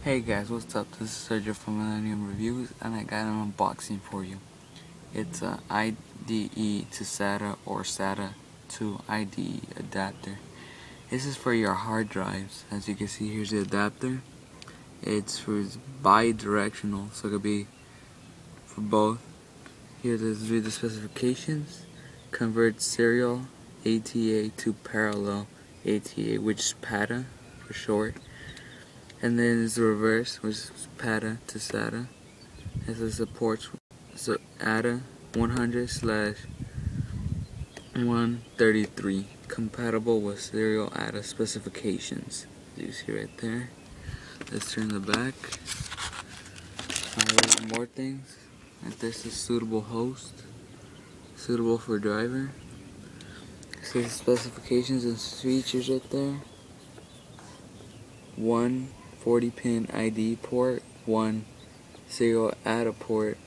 Hey guys, what's up? This is Sergio from Millennium Reviews, and I got an unboxing for you. It's a IDE to SATA or SATA to IDE adapter. This is for your hard drives. As you can see, here's the adapter. It's bi-directional, so it could be for both. Here, let's read the specifications. Converts serial ATA to parallel ATA, which is PATA for short. And then there's the reverse, which is PATA to SATA. As it supports SATA 100/133, compatible with serial ATA specifications. As you see right there. Let's turn the back. Here's more things. Like this is suitable host, suitable for driver. See the specifications and features right there. 1 40-pin IDE port, 1 serial ATA port,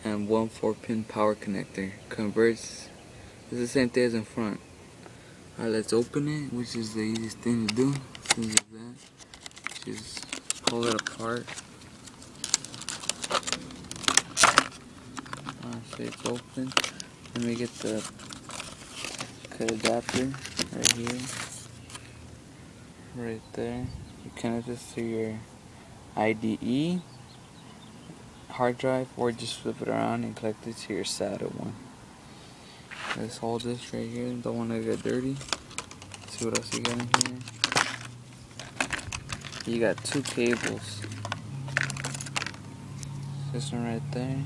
and 1 4-pin power connector. Converts. It's the same thing as in front. Alright, let's open it, which is the easiest thing to do. As soon as that, just pull it apart. So it's open. Let me get the adapter right here, right there. You connect this to your IDE hard drive, or just flip it around and connect it to your SATA one. Let's hold this right here. Don't want to get dirty. See what else you got in here. You got 2 cables. This one right there,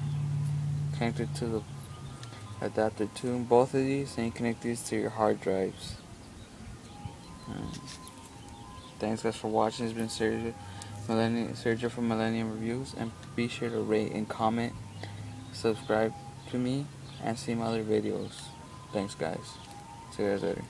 connected to the adapter 2. Both of these, and you connect these to your hard drives. Thanks guys for watching. It's been Sergio from Millennium Reviews, and be sure to rate and comment, subscribe to me, and see my other videos. Thanks guys. See you guys later.